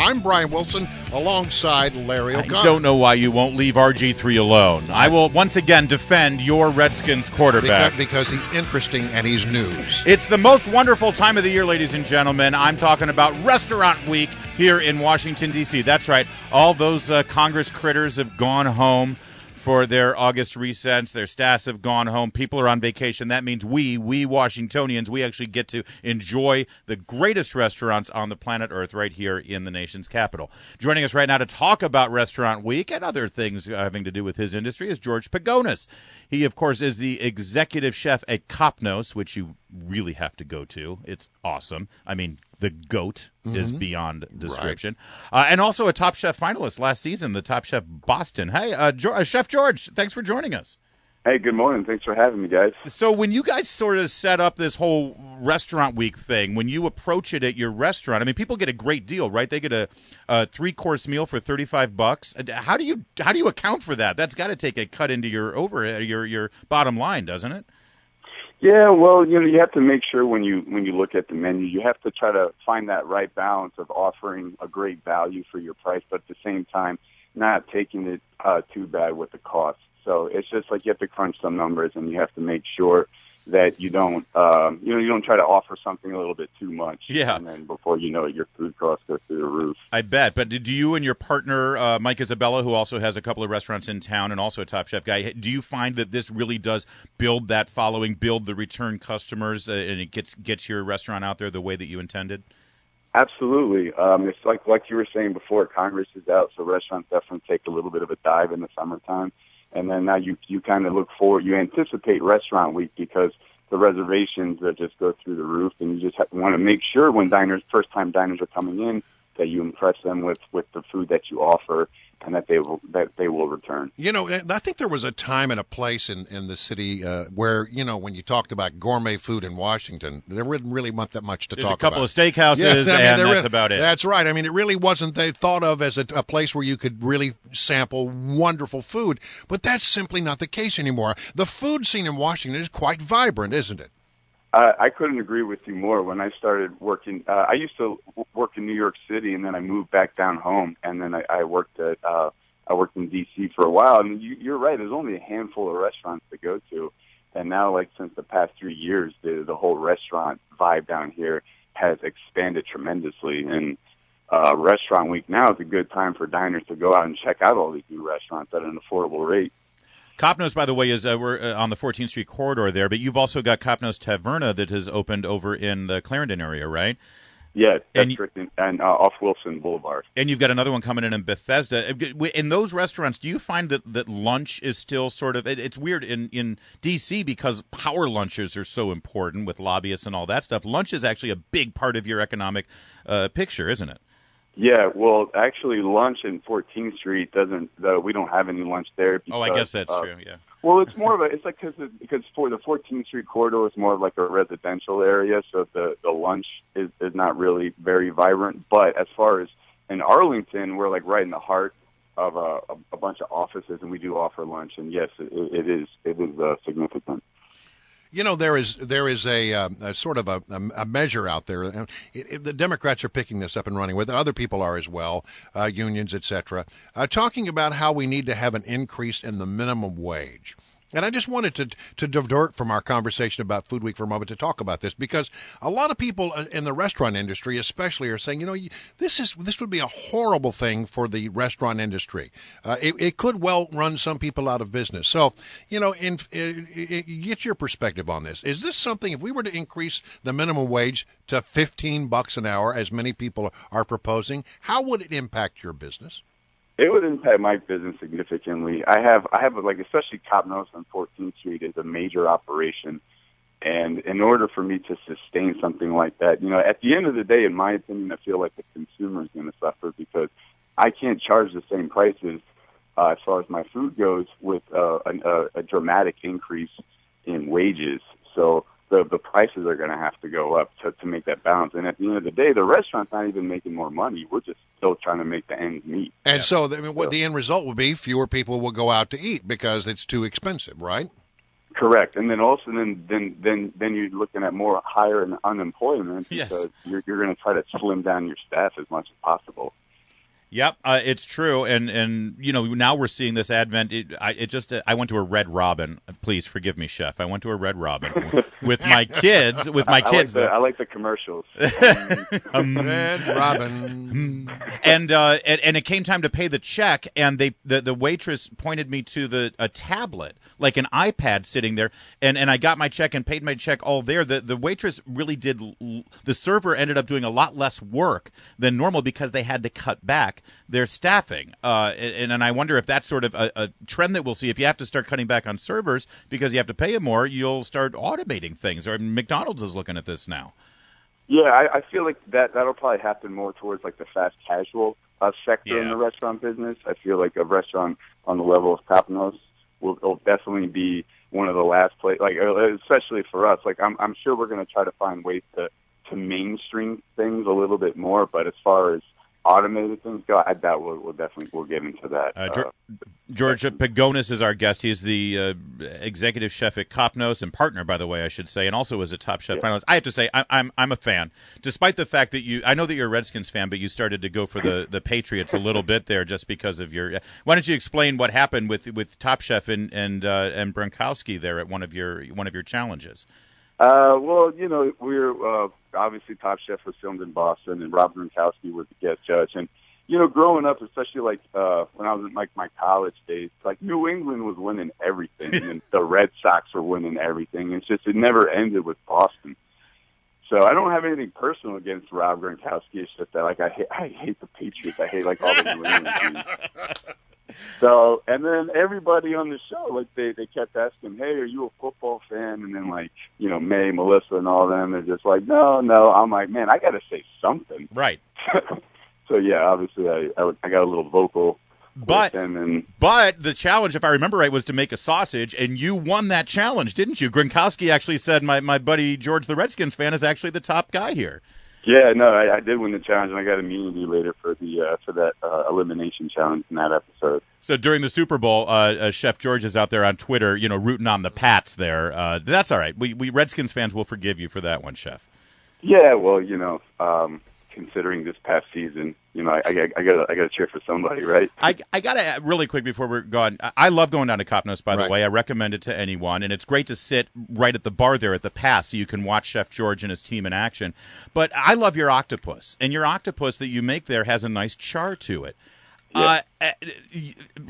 I'm Brian Wilson, alongside Larry O'Connor. I don't know why you won't leave RG3 alone. I will once again defend your Redskins quarterback. Because he's interesting and he's news. It's the most wonderful time of the year, ladies and gentlemen. I'm talking about Restaurant Week here in Washington, D.C. That's right. All those Congress critters have gone home for their August recess. Their staffs have gone home. People are on vacation. That means we Washingtonians, we actually get to enjoy the greatest restaurants on the planet Earth right here in the nation's capital. Joining us right now to talk about Restaurant Week and other things having to do with his industry is George Pagonis. He, of course, is the executive chef at Kapnos, which you really have to go to. It's awesome. I mean, the GOAT is beyond description. Right. And also a Top Chef finalist last season, the Top Chef Boston. Hey, Chef George, thanks for joining us. Hey, good morning. Thanks for having me, guys. So when you guys sort of set up this whole Restaurant Week thing, when you approach it at your restaurant, I mean, people get a great deal, right? They get a 3-course meal for $35. How do you account for that? That's got to take a cut into your your bottom line, doesn't it? Yeah, well, you have to make sure when you look at the menu, you have to try to find that right balance of offering a great value for your price, but at the same time, not taking it too bad with the cost. So it's just like you have to crunch some numbers, and you have to make sure that you don't try to offer something a little bit too much. Yeah. And then before you know it, your food costs go through the roof. I bet. But do you and your partner, Mike Isabella, who also has a couple of restaurants in town and also a Top Chef guy, do you find that this really does build that following, build the return customers, and it gets your restaurant out there the way that you intended? Absolutely. It's like you were saying before, Congress is out, so restaurants definitely take a little bit of a dive in the summertime. And then now you kind of look forward, you anticipate Restaurant Week because the reservations that just go through the roof, and you just want to make sure when first-time diners are coming in, that you impress them with the food that you offer, and that they will return. You know, I think there was a time and a place in the city where, when you talked about gourmet food in Washington, there wasn't really that much to talk about. There's a couple of steakhouses, that's about it. That's right. I mean, it really wasn't thought of as a place where you could really sample wonderful food, but that's simply not the case anymore. The food scene in Washington is quite vibrant, isn't it? I couldn't agree with you more. When I started working, I used to work in New York City, and then I moved back down home, and then I worked in D.C. for a while. And you're right. There's only a handful of restaurants to go to, and now, since the past 3 years, the whole restaurant vibe down here has expanded tremendously. And Restaurant Week now is a good time for diners to go out and check out all these new restaurants at an affordable rate. Kapnos, by the way, is we're on the 14th Street corridor there, but you've also got Kapnos Taverna that has opened over in the Clarendon area, right? Yeah, that's correct, and off Wilson Boulevard. And you've got another one coming in Bethesda. In those restaurants, do you find that lunch is still sort of – it's weird in D.C. because power lunches are so important with lobbyists and all that stuff. Lunch is actually a big part of your economic picture, isn't it? Yeah, well, actually, lunch in 14th Street we don't have any lunch there. Because, I guess that's true. Yeah. Well, it's more of because for the 14th Street corridor, it's more of like a residential area, so the lunch is not really very vibrant. But as far as in Arlington, we're right in the heart of a bunch of offices, and we do offer lunch. And yes, it is significant. There is a sort of a measure out there. The Democrats are picking this up and running with it. Other people are as well, unions, etc., talking about how we need to have an increase in the minimum wage. And I just wanted to divert from our conversation about Food Week for a moment to talk about this, because a lot of people in the restaurant industry especially are saying, this would be a horrible thing for the restaurant industry. It could well run some people out of business. So, get your perspective on this. Is this something, if we were to increase the minimum wage to $15 an hour, as many people are proposing, how would it impact your business? It would impact my business significantly. I have especially Kapnos on 14th Street is a major operation, and in order for me to sustain something like that, at the end of the day, in my opinion, I feel like the consumer is going to suffer because I can't charge the same prices as far as my food goes with a dramatic increase in wages. So the prices are going to have to go up to make that balance. And at the end of the day, the restaurant's not even making more money. We're just still trying to make the ends meet. And so what the end result will be, fewer people will go out to eat because it's too expensive, right? Correct. And then also then you're looking at more higher unemployment because you're going to try to slim down your staff as much as possible. Yep, it's true, and now we're seeing this advent. I went to a Red Robin. Please forgive me, Chef. I went to a Red Robin with my kids. I like the commercials. Red Robin. And it came time to pay the check, and the waitress pointed me to a tablet, like an iPad sitting there, and I got my check and paid my check all there. The waitress really did. The server ended up doing a lot less work than normal because they had to cut back their staffing, and I wonder if that's sort of a trend that we'll see. If you have to start cutting back on servers because you have to pay them more, you'll start automating things. Or McDonald's is looking at this now. Yeah, I feel like that'll probably happen more towards like the fast casual sector in the restaurant business. I feel like a restaurant on the level of Kapnos will definitely be one of the last places. Like especially for us, like I'm sure we're going to try to find ways to mainstream things a little bit more. But as far as automated things go, I doubt we'll get into that. George Pagonis is our guest. He's the executive chef at Kapnos and partner, by the way, I should say, and also is a Top Chef finalist. I have to say, I'm a fan, despite the fact that I know that you're a Redskins fan, but you started to go for the Patriots a little bit there just because of your. Why don't you explain what happened with Top Chef and Gronkowski there at one of your challenges? Well, we're obviously Top Chef was filmed in Boston, and Rob Gronkowski was the guest judge. And growing up, especially like when I was in like my college days, like New England was winning everything, and the Red Sox were winning everything. It's just it never ended with Boston. So I don't have anything personal against Rob Gronkowski. It's just that like I hate the Patriots. I hate like all the New England teams. So, and then everybody on the show, like they kept asking, "Hey, are you a football fan?" And then like, May, Melissa, and all them, they're just like, "No." I'm like, man, I got to say something, right? So yeah, obviously I got a little vocal. But the challenge, if I remember right, was to make a sausage, and you won that challenge, didn't you? Gronkowski actually said, "My buddy George, the Redskins fan, is actually the top guy here." Yeah, no, I did win the challenge, and I got immunity later for that elimination challenge in that episode. So during the Super Bowl, Chef George is out there on Twitter, rooting on the Pats there. That's all right. We Redskins fans will forgive you for that one, Chef. Yeah, well, considering this past season, I gotta cheer for somebody, right? I gotta really quick before we're gone. I love going down to Kapnos, by the way. I recommend it to anyone, and it's great to sit right at the bar there at the pass so you can watch Chef George and his team in action. But I love your octopus, and your octopus that you make there has a nice char to it. Yeah.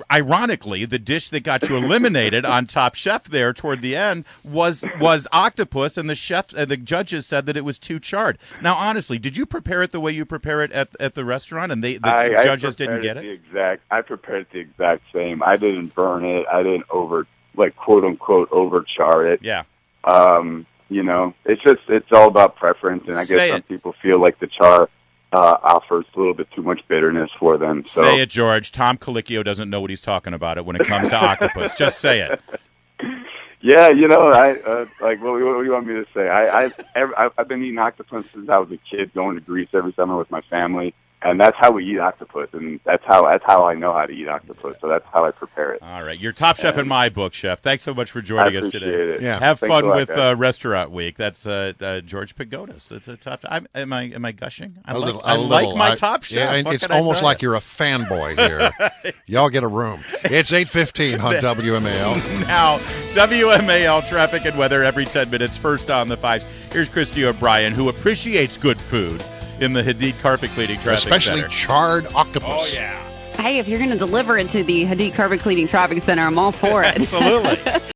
Ironically, the dish that got you eliminated on Top Chef there toward the end was octopus, and the judges said that it was too charred. Now, honestly, did you prepare it the way you prepare it at the restaurant, and the judges didn't get it? I prepared it the exact same. I didn't burn it. I didn't quote unquote overchar it. Yeah. It's all about preference, and I guess some people feel like the char offers a little bit too much bitterness for them. So. Say it, George. Tom Colicchio doesn't know what he's talking about when it comes to octopus. Just say it. Yeah, what do you want me to say? I've been eating octopus since I was a kid, going to Greece every summer with my family. And that's how we eat octopus, and that's how I know how to eat octopus. So that's how I prepare it. All right, you're Top Chef in my book, Chef. Thanks so much for joining us today. It. Yeah, have fun with Restaurant Week. That's George Pagonis. It's a tough. Am I gushing? I like my Top Chef. Yeah, it's almost like you're a fanboy here. Y'all get a room. It's 8:15 on WMAL. Now WMAL traffic and weather every 10 minutes. First on the fives. Here's Christy O'Brien, who appreciates good food in the Hadid Carpet Cleaning Traffic Especially Center. Charred octopus. Oh, yeah. Hey, if you're going to deliver it to the Hadid Carpet Cleaning Traffic Center, I'm all for it. Absolutely.